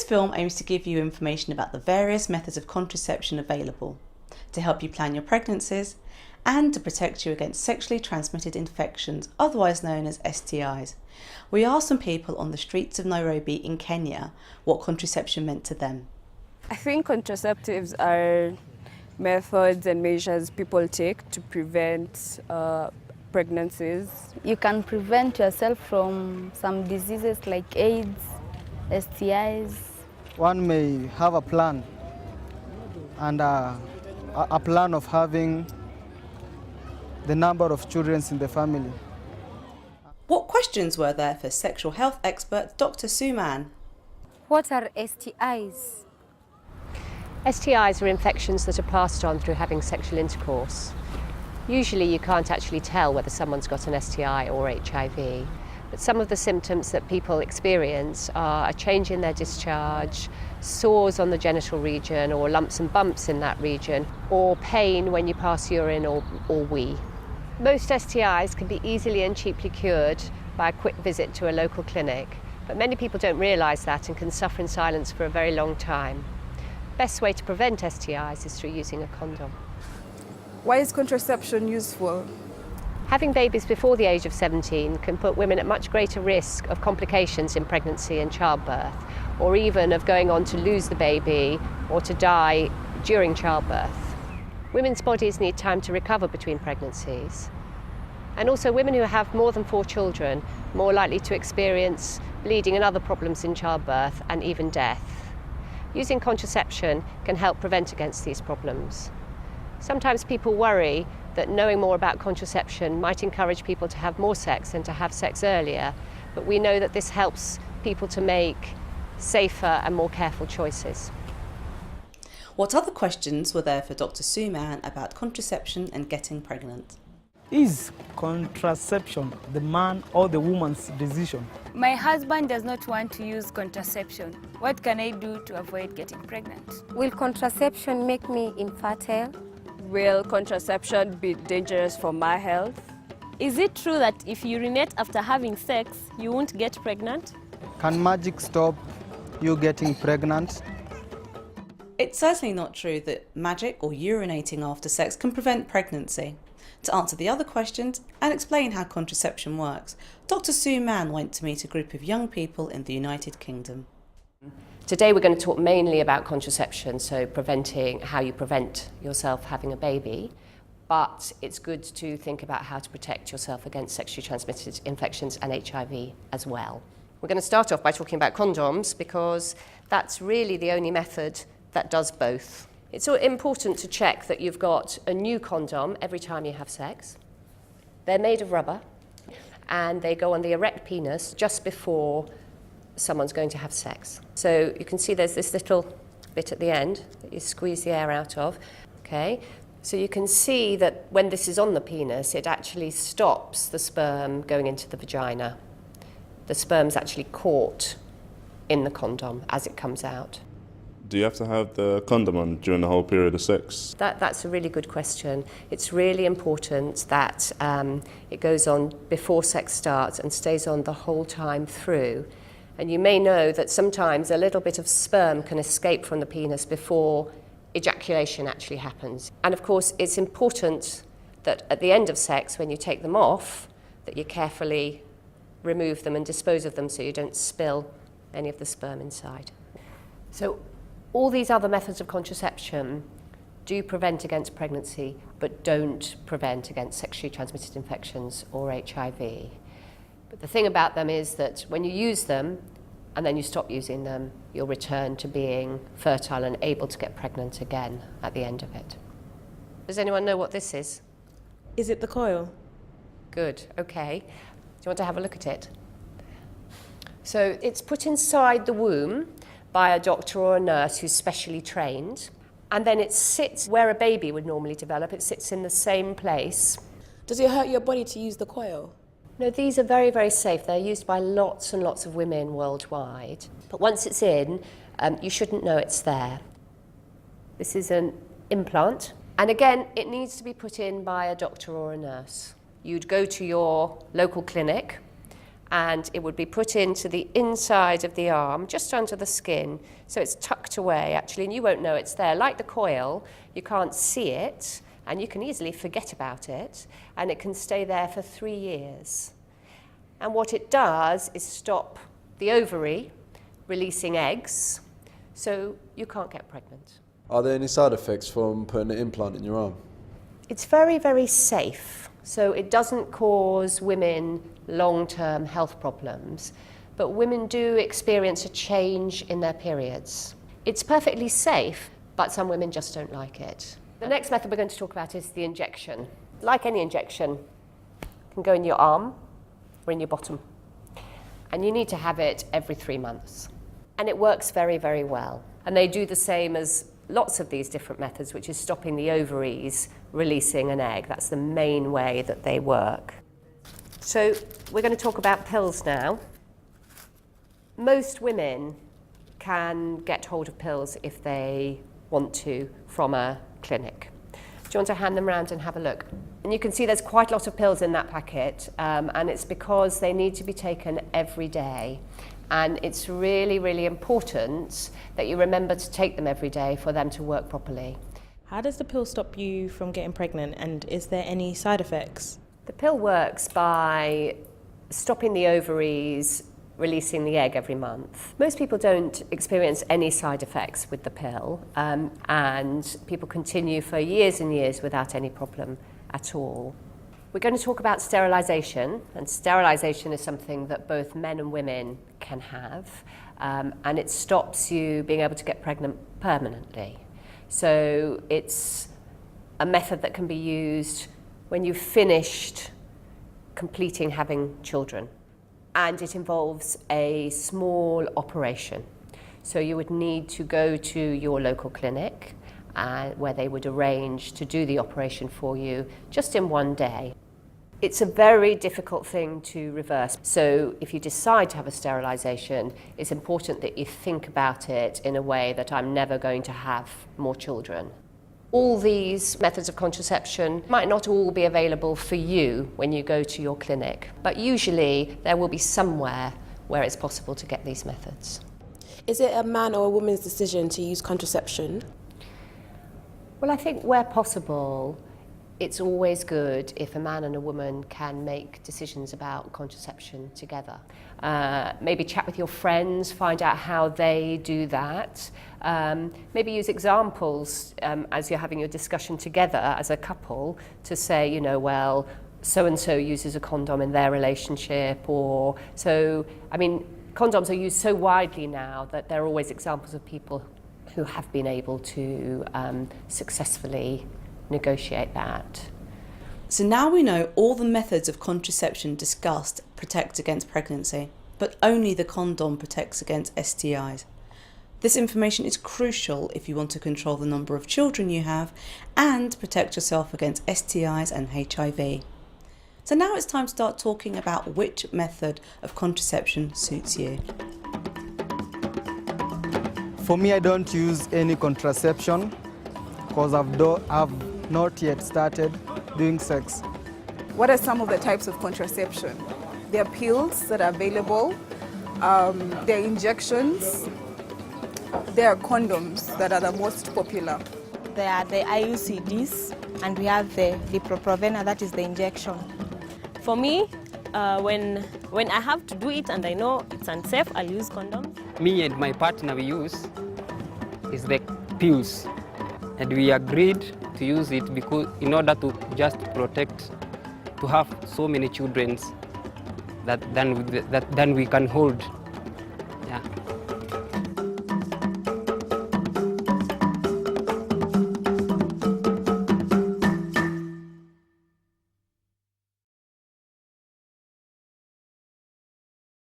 film aims to give you information about the various methods of contraception available, to help you plan your pregnancies, and to protect you against sexually transmitted infections, otherwise known as STIs. We asked some people on the streets of Nairobi in Kenya what contraception meant to them. I think contraceptives are methods and measures people take to prevent pregnancies. You can prevent yourself from some diseases like AIDS, STIs. One may have a plan, and a plan of having the number of children in the family. What questions were there for sexual health expert Dr. Suman? What are STIs? STIs are infections that are passed on through having sexual intercourse. Usually you can't actually tell whether someone's got an STI or HIV, but some of the symptoms that people experience are a change in their discharge, sores on the genital region or lumps and bumps in that region, or pain when you pass urine or wee. Most STIs can be easily and cheaply cured by a quick visit to a local clinic, but many people don't realise that and can suffer in silence for a very long time. Best way to prevent STIs is through using a condom. Why is contraception useful? Having babies before the age of 17 can put women at much greater risk of complications in pregnancy and childbirth, or even of going on to lose the baby or to die during childbirth. Women's bodies need time to recover between pregnancies. And also women who have more than 4 children are more likely to experience bleeding and other problems in childbirth and even death. Using contraception can help prevent against these problems. Sometimes people worry that knowing more about contraception might encourage people to have more sex and to have sex earlier, but we know that this helps people to make safer and more careful choices. What other questions were there for Dr. Suman about contraception and getting pregnant? Is contraception the man or the woman's decision? My husband does not want to use contraception. What can I do to avoid getting pregnant? Will contraception make me infertile? Will contraception be dangerous for my health? Is it true that if you urinate after having sex, you won't get pregnant? Can magic stop you getting pregnant? It's certainly not true that magic or urinating after sex can prevent pregnancy. To answer the other questions and explain how contraception works, Dr. Suman went to meet a group of young people in the United Kingdom. Today we're going to talk mainly about contraception, so how you prevent yourself having a baby, but it's good to think about how to protect yourself against sexually transmitted infections and HIV as well. We're going to start off by talking about condoms because that's really the only method that does both. It's important to check that you've got a new condom every time you have sex. They're made of rubber and they go on the erect penis just before someone's going to have sex. So you can see there's this little bit at the end that you squeeze the air out of. Okay, so you can see that when this is on the penis, it actually stops the sperm going into the vagina. The sperm's actually caught in the condom as it comes out. Do you have to have the condom on during the whole period of sex? That's a really good question. It's really important that it goes on before sex starts and stays on the whole time through. And you may know that sometimes a little bit of sperm can escape from the penis before ejaculation actually happens. And of course, it's important that at the end of sex, when you take them off, that you carefully remove them and dispose of them so you don't spill any of the sperm inside. So all these other methods of contraception do prevent against pregnancy, but don't prevent against sexually transmitted infections or HIV. But the thing about them is that when you use them and then you stop using them, you'll return to being fertile and able to get pregnant again at the end of it. Does anyone know what this is? Is it the coil? Good, okay. Do you want to have a look at it? So it's put inside the womb by a doctor or a nurse who's specially trained, and then it sits where a baby would normally develop. It sits in the same place. Does it hurt your body to use the coil? No, these are very, very safe. They're used by lots and lots of women worldwide. But once it's in, you shouldn't know it's there. This is an implant. And again, it needs to be put in by a doctor or a nurse. You'd go to your local clinic and it would be put into the inside of the arm, just under the skin, so it's tucked away actually, and you won't know it's there. Like the coil, you can't see it, and you can easily forget about it, and it can stay there for 3 years. And what it does is stop the ovary releasing eggs, so you can't get pregnant. Are there any side effects from putting an implant in your arm? It's very, very safe, so it doesn't cause women long-term health problems, but women do experience a change in their periods. It's perfectly safe, but some women just don't like it. The next method we're going to talk about is the injection. Like any injection, it can go in your arm or in your bottom, and you need to have it every 3 months. And it works very, very well. And they do the same as lots of these different methods, which is stopping the ovaries releasing an egg. That's the main way that they work. So we're going to talk about pills now. Most women can get hold of pills if they want to from a clinic. Do you want to hand them around and have a look? And you can see there's quite a lot of pills in that packet, and it's because they need to be taken every day. And it's really, really important that you remember to take them every day for them to work properly. How does the pill stop you from getting pregnant, and is there any side effects? The pill works by stopping the ovaries releasing the egg every month. Most people don't experience any side effects with the pill, and people continue for years and years without any problem at all. We're going to talk about sterilisation, and sterilisation is something that both men and women can have, and it stops you being able to get pregnant permanently. So it's a method that can be used when you've finished completing having children, and it involves a small operation. So you would need to go to your local clinic where they would arrange to do the operation for you just in 1 day. It's a very difficult thing to reverse. So if you decide to have a sterilisation, it's important that you think about it in a way that I'm never going to have more children. All these methods of contraception might not all be available for you when you go to your clinic, but usually there will be somewhere where it's possible to get these methods. Is it a man or a woman's decision to use contraception? Well, I think where possible, it's always good if a man and a woman can make decisions about contraception together. Maybe chat with your friends, find out how they do that. Maybe use examples as you're having your discussion together as a couple to say, you know, well, so-and-so uses a condom in their relationship, or so, I mean, condoms are used so widely now that there are always examples of people who have been able to successfully negotiate that. So now we know all the methods of contraception discussed protect against pregnancy, but only the condom protects against STIs. This information is crucial if you want to control the number of children you have and protect yourself against STIs and HIV. So now it's time to start talking about which method of contraception suits you. For me, I don't use any contraception because I've not yet started doing sex. What are some of the types of contraception? There are pills that are available, there are injections, there are condoms that are the most popular. There are the IUCDs, and we have the Provena, that is the injection. For me, when I have to do it and I know it's unsafe, I'll use condoms. Me and my partner we use is the pills, and we agreed to use it because in order to just protect, to have so many children that then we can hold